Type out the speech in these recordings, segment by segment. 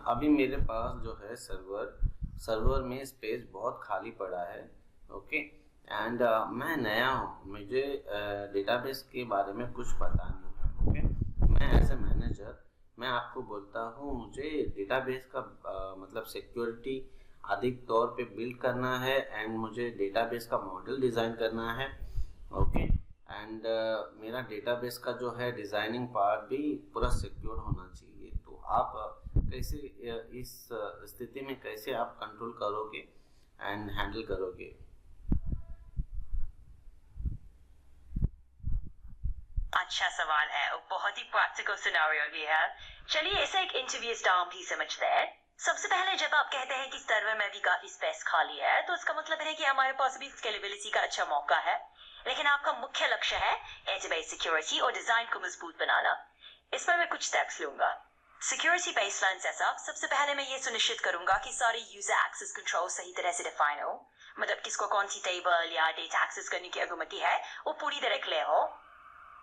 अभी मेरे पास जो है सर्वर में स्पेस बहुत खाली पड़ा है। ओके। एंड मैं नया हूँ, मुझे डेटाबेस के बारे में कुछ पता नहीं है। ओके। मैं एज ए मैनेजर मैं आपको बोलता हूँ, मुझे डेटाबेस का मतलब सिक्योरिटी अधिक तौर पे बिल्ड करना है एंड मुझे डेटाबेस का मॉडल डिज़ाइन करना है। ओके। एंड मेरा डेटाबेस का जो है डिज़ाइनिंग पार्ट भी पूरा सिक्योर होना चाहिए। तो आप कैसे इस स्थिति में कैसे आप कंट्रोल करोगे एंड हैंडल करोगे? अच्छा सवाल है और बहुत ही प्रैक्टिकल सिनेरियो भी है। चलिए इसे एक इंटरव्यू स्टाइल भी समझते हैं। सबसे पहले जब आप कहते हैं कि सर्वर में भी काफी स्पेस खाली है, तो इसका मतलब है कि हमारे पास भी स्केलेबिलिटी का अच्छा मौका है। लेकिन आपका मुख्य लक्ष्य है डेटाबेस सिक्योरिटी और डिजाइन को मजबूत बनाना। इस पर मैं कुछ स्टेप्स लूंगा। सिक्योरिटी बेसलाइन सेटअप, सबसे पहले मैं ये सुनिश्चित करूंगा कि सारे यूजर एक्सेस कंट्रोल सही तरह से डिफाइन हो। मतलब किसको कौन सी टेबल या डेटा एक्सेस करने की अनुमति है वो पूरी तरह क्लियर हो।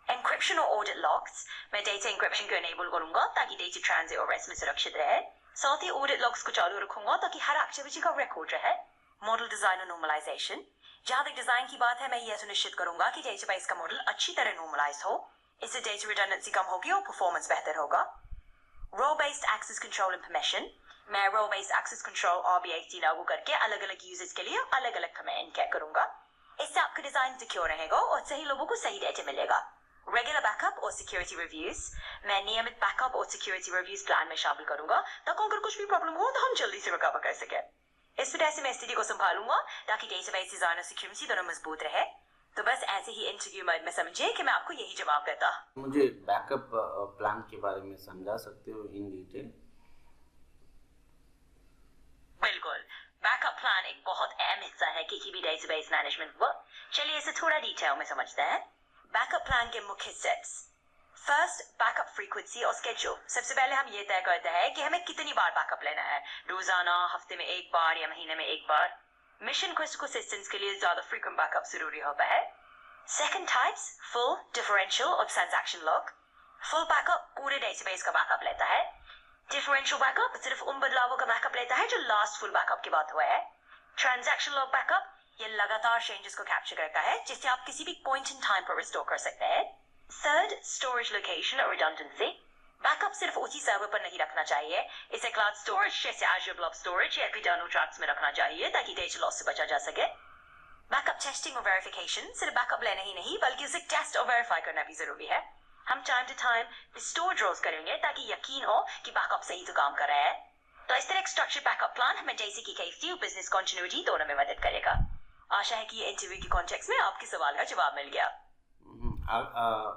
एन्क्रिप्शन और ऑडिट लॉग्स, मैं डेटा एन्क्रिप्शन को एनेबल करूंगा ताकि डेटा ट्रांजिट और रेस्ट में सुरक्षित रहे। साथ ही ऑडिट लॉग्स को चालू रखूंगा ताकि हर एक्टिविटी का रिकॉर्ड रहे। मॉडल डिजाइन और नॉर्मलाइजेशन, जहां तक डिजाइन की बात है मैं यह सुनिश्चित करूंगा कि डेटाबेस का मॉडल अच्छी तरह नॉर्मलाइज हो। इससे डेटा रिडंडेंसी कम होगी और परफॉर्मेंस बेहतर होगा। Row based access control and permission, मैं row based access control RBAC लागू करके अलग अलग यूजर्स के लिए अलग अलग कमांड क्या करूंगा। इससे आपका डिजाइन सिक्योर रहेगा और सही लोगों को सही डेटा मिलेगा। रेगुलर बैकअप और सिक्योरिटी रिव्यूज, मैं नियमित बैकअप और सिक्योरिटी रिव्यूज प्लान में शामिल करूंगा ताकि अगर कुछ भी प्रॉब्लम हो तो हम जल्दी से रिकवर कर सके। इस वजह से मैं स्थिति को संभालूंगा ताकि डेटाबेस डिजाइन और सिक्योरिटी दोनों मजबूत रहे। तो बस ऐसे ही इंटरव्यू मोड में समझिए कि मैं आपको यही जवाब देता। मुझे बैकअप प्लान के बारे में समझा सकते हो इन डिटेल? बिल्कुल, बैकअप प्लान एक बहुत अहम हिस्सा है किसी भी डेटाबेस मैनेजमेंट वर्क। चलिए इसे थोड़ा डिटेल में समझते हैं। बैकअप प्लान के मुख्य स्टेप्स। फर्स्ट, बैकअप फ्रीक्वेंसी और स्केड्यूल। सबसे पहले हम ये तय करते हैं कि हमें कितनी बार बैकअप लेना है, रोजाना, हफ्ते में एक बार या महीने में एक बार। मिशन क्रिटिकल सिस्टम्स के लिए ज्यादा फ्रीक्वेंट बैकअप जरूरी होता है। सेकंड टाइप्स, फुल, डिफरेंशियल और ट्रांजैक्शन लॉग। फुल बैकअप पूरे डेटाबेस का बैकअप लेता है। डिफरेंशियल बैकअप सिर्फ उन बदलावों का बैकअप लेता है जो लास्ट फुल बैकअप के बाद हुआ है। ट्रांजैक्शन लॉग बैकअप ये लगातार चेंजेस को कैप्चर करता है जिससे आप किसी भी पॉइंट इन टाइम पर रिस्टोर कर सकते हैं। थर्ड, स्टोरेज लोकेशन और रिडंडेंसी। बैकअप सिर्फ उसी सर्वर पर नहीं रखना चाहिए, इसे क्लाउड स्टोरेज जैसे Azure ब्लॉब स्टोरेज या एक्सटर्नल ट्रैक्स में रखना चाहिए ताकि डेटा लॉस से बचा जा सके। बैकअप टेस्टिंग और वेरिफिकेशन, सिर्फ बैकअप लेना ही नहीं बल्कि उसे टेस्ट और वेरीफाई करना भी जरूरी है। हम time to time restore drills करेंगे ताकि यकीन हो कि बैकअप सही तो काम कर रहा है। तो इस तरह स्ट्रक्चर बैकअप प्लान हमें डेटा की सेफ्टी और बिजनेस कंटिन्यूटी दोनों में मदद करेगा। आशा है कि ये इंटरव्यू की कॉन्टेक्स्ट में आपके सवाल का जवाब मिल गया।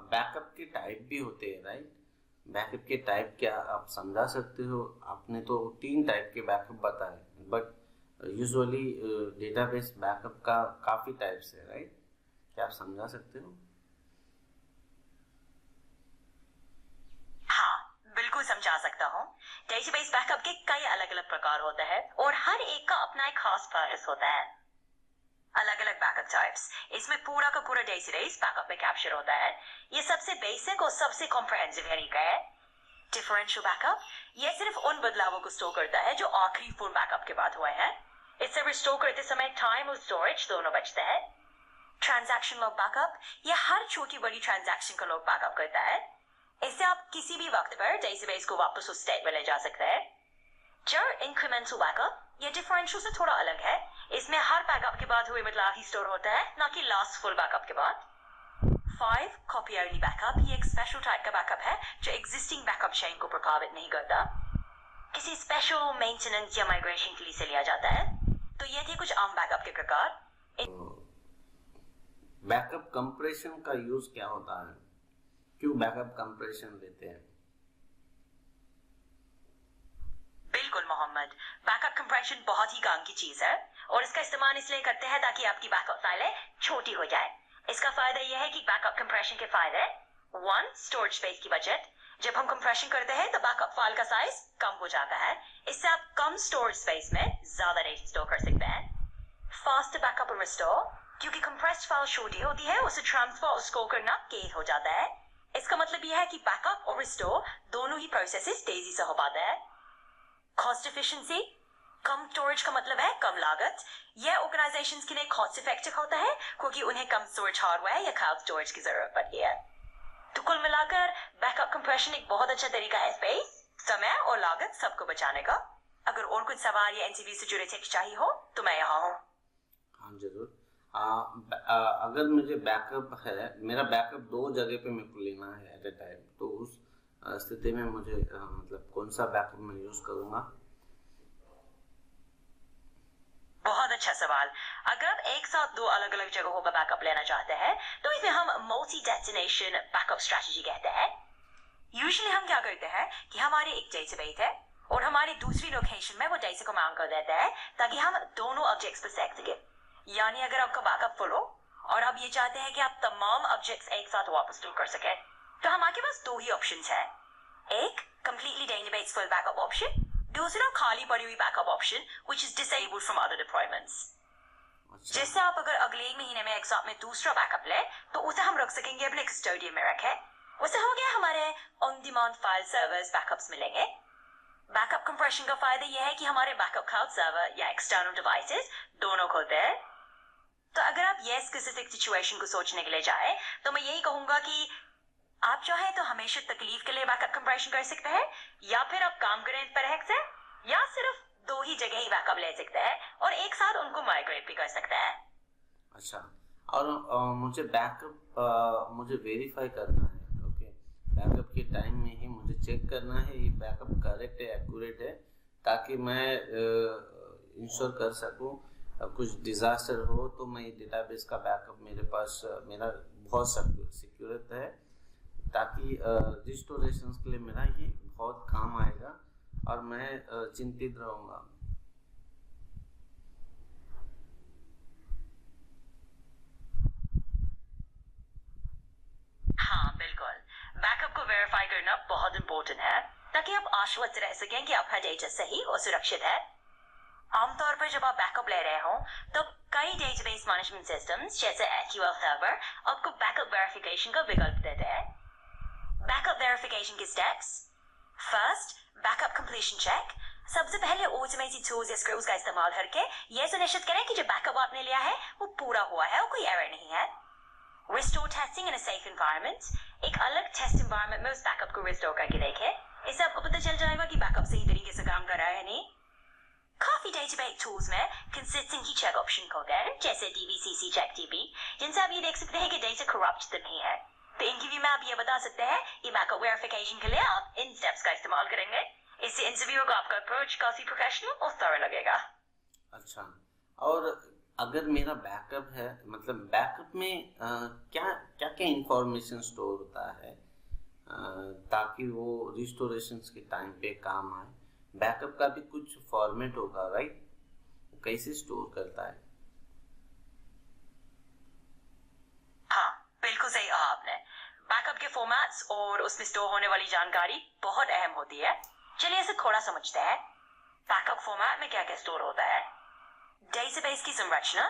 बैकअप के टाइप भी होते हैं, राइट? बैकअप के टाइप क्या आप समझा सकते हो? आपने तो 3 टाइप के बैकअप बताए, बट यूजुअली डेटाबेस बैकअप का काफ़ी टाइप्स है, राइट? क्या आप समझा सकते हो? हाँ, बिल्कुल समझा सकता हूँ। डेटाबेस बैकअप के कई अलग अलग प्रकार होते हैं और हर एक का अपना एक खास पर्पस होता है। अलग अलग बैकअप टाइप्स, इसमें पूरा का पूरा डेटाबेस बैकअप में कैप्चर होता है। ये सबसे बेसिक और सबसे कॉम्प्रिहेंसिव तरीका है। डिफरेंशियल बैकअप ये सिर्फ उन बदलावों को स्टोर करता है जो आखिरी फुल बैकअप के बाद हुए हैं। इससे रिस्टोर करते समय टाइम और स्टोरेज दोनों बचते हैं। ट्रांजैक्शन लॉग बैकअप ये हर छोटी बड़ी ट्रांजैक्शन का लॉग बैकअप करता है। इससे आप किसी भी वक्त पर डेटाबेस को वापस उस स्टेट में ले जा सकते हैं। चार, इंक्रीमेंटल बैकअप ये डिफरेंशियल से थोड़ा अलग है। इसमें हर बैकअप के बाद हुए बदलाव ही स्टोर होता है, ना कि लास्ट फुल बैकअप के बाद। 5, कॉपी अर्ली बैकअप ये एक स्पेशल टाइप का बैकअप है जो एग्जिस्टिंग बैकअप चेन को प्रभावित नहीं करता। किसी स्पेशल मेंटेनेंस या माइग्रेशन के लिए से लिया जाता है। तो ये थे कुछ आम बैकअप के प्रकार। बैकअप कंप्रेशन का यूज क्या होता है? क्यों बैकअप कंप्रेशन लेते हैं? बिल्कुल मोहम्मद, बैकअप कंप्रेशन बहुत ही काम की चीज है और इसका इस्तेमाल इसलिए करते हैं ताकि आपकी बैकअप फाइलें छोटी हो जाए। इसका फायदा यह है कि बैकअप कंप्रेशन के फायदे 1, स्टोरेज स्पेस की बचत। जब हम कंप्रेशन करते हैं तो बैकअप फाइल का साइज कम हो जाता है। इससे आप कम स्टोरेज स्पेस में ज्यादा डेटा स्टोर कर सकते हैं। फास्ट बैकअप और रिस्टोर, क्योंकि कंप्रेस्ड फाइल छोटी होती है उसे ट्रांसफर और स्टोर करना तेज हो जाता है। इसका मतलब यह है कि बैकअप और रिस्टोर दोनों ही प्रोसेसेस तेजी से हो पाता है। कॉस्ट एफिशिएंसी, कम स्टोरेज का मतलब है कम लागत। यह ऑर्गेनाइजेशंस के लिए कॉस्ट इफेक्टिव होता है क्योंकि उन्हें कम स्टोरेज हार्डवेयर या क्लाउड स्टोरेज की जरूरत पड़ती है। तो कुल मिलाकर बैकअप कंप्रेशन एक बहुत अच्छा तरीका है स्पेस, समय और लागत सबको बचाने का। अगर और कुछ सवाल या इंटरव्यू से जुड़े टिप्स चाहिए हो तो मैं यहाँ हूँ। हाँ जरूर। अगर मुझे बैकअप है, मेरा बैकअप 2 जगह पे मेरे को लेना है एट ए टाइम, तो उस स्थिति में मुझे मतलब कौन सा बैकअप मैं यूज करूँगा? बहुत अच्छा सवाल। अगर आप एक साथ 2 अलग अलग जगहों का बैकअप लेना चाहते हैं तो इसे हम मल्टी डेस्टिनेशन बैकअप स्ट्रेटजी कहते हैं। यूजुअली हम क्या करते हैं कि हमारे एक डेटाबेस है और हमारी दूसरी लोकेशन में वो डेटा को मांग कर देते हैं ताकि हम दोनों ऑब्जेक्ट्स पर सेक सके। यानी अगर आपका बैकअप फुल हो और आप ये चाहते हैं कि आप तमाम ऑब्जेक्ट्स एक साथ वापस स्टोर कर सके, तो हमारे पास 2 ही ऑप्शंस है। एक completely database full backup option, दूसरा खाली पड़ी हुई backup option which is disabled from other deployments. जैसे आप अगर अगले महीने में एग्जाम में दूसरा बैकअप ले तो उसे हम रख सकेंगे अपने कस्टोडियन में रखे। उसे हो गया हमारे on demand file servers backups मिलेंगे। बैकअप कंप्रेशन का फायदा यह है कि हमारे बैकअप क्लाउड सर्वर या एक्सटर्नल डिवाइसेस दोनों खोलते हैं। तो अगर आप ये स्पेसिफिक सिचुएशन को सोचने के लिए जाए तो मैं यही कहूंगा कि आप चाहे तो हमेशा तकलीफ के लिए बैकअप कंप्रेशन कर सकते हैं, या फिर आप काम करें इस पर से, या सिर्फ 2 ही जगह ही बैकअप ले सकते हैं और एक साथ उनको माइग्रेट भी कर सकते हैं। अच्छा, और मुझे बैकअप मुझे वेरीफाई करना है। ओके, बैकअप के टाइम में ही मुझे चेक करना है ये बैकअप करेक्ट है, एक्यूरेट है, ताकि मैं इंश्योर कर सकूं कुछ डिजास्टर हो तो मैं डेटाबेस का बैकअप मेरे पास मेरा बहुत सिक्योर है, ताकि रिस्टोरेशन के लिए मेरा ये बहुत काम आएगा और मैं चिंतित रहूंगा। हाँ बिल्कुल, बैकअप को वेरीफाई करना बहुत इंपॉर्टेंट है ताकि आप आश्वस्त रह सकें कि आपका डेटा सही और सुरक्षित है। आमतौर पर जब आप बैकअप ले रहे हो तो कई डेटाबेस मैनेजमेंट सिस्टम्स जैसे एसक्यूएल सर्वर आपको बैकअप वेरिफिकेशन का विकल्प देते हैं। बैकअप वेरिफिकेशन के steps: first, backup completion check. सबसे पहले ऑटोमेटेड टूल्स या स्क्रिप्ट्स का इस्तेमाल करके यह सुनिश्चित करें कि जो बैकअप आपने लिया है वो पूरा हुआ है और कोई एरर नहीं है। Restore testing in a safe environment. एक अलग टेस्ट एनवायरनमेंट में उस बैकअप को रिस्टोर करके देखें, इससे आपको पता चल जाएगा कि बैकअप सही तरीके से काम कर रहा है नहीं। काफी डेटाबेस टूल्स में कंसिस्टेंसी चेक ऑप्शन होते हैं जैसे डीबीसीसी चेक डीबी, जिनसे आप ये देख सकते हैं कि डेटा करप्ट तो नहीं है। तो इंटरव्यू में आप ये बता सकते हैं कि बैकअप वेरिफिकेशन के लिए आप इन स्टेप्स का इस्तेमाल करेंगे। इससे इंटरव्यू का आपका अप्रोच काफी प्रोफेशनल और थॉरो लगेगा। अच्छा, और अगर मेरा बैकअप है, मतलब बैकअप में क्या क्या क्या इंफॉर्मेशन स्टोर होता है ताकि वो रिस्टोरेशन के टाइम पे काम आए? बैकअप का भी कुछ फॉर्मेट होगा राइट? कैसे स्टोर करता है? हाँ बिल्कुल सही कहा आपने। बैकअप के फॉर्मेट्स और उसमें स्टोर होने वाली जानकारी बहुत अहम होती है। चलिए इसे थोड़ा समझते हैं। बैकअप फॉर्मेट में क्या क्या स्टोर होता है? डेटाबेस की संरचना,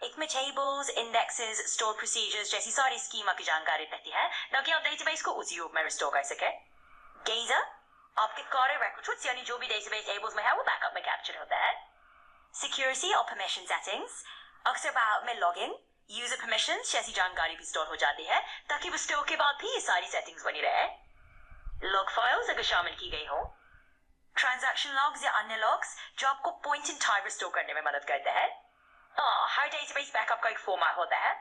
इसमें टेबल्स, इंडेक्सेस, स्टोर प्रोसीजर्स जैसी सारी स्कीमा की जानकारी रहती है ताकि आप डेटाबेस को उसी रूप में रिस्टोर कर सके। गेजर, आपके सारे रिकॉर्ड्स यानी जो भी डेटाबेस टेबल्स में है वो बैकअप में कैप्चर होता है। सिक्योरिटी और परमिशन सेटिंग्स, अक्सर बैकअप में लॉगिन, यूजर परमिशंस जैसी जानकारी भी स्टोर हो जाती है ताकि वो स्टोर के बाद भी ये सारी सेटिंग्स बनी रहे। लॉग फाइल्स अगर शामिल की गई हो, ट्रांजैक्शन लॉग्स या अन्य लॉग्स जो आपको पॉइंट इन टाइम रिस्टोर करने में मदद करते हैं। हर डेटाबेस बैकअप का एक फॉर्मेट होता है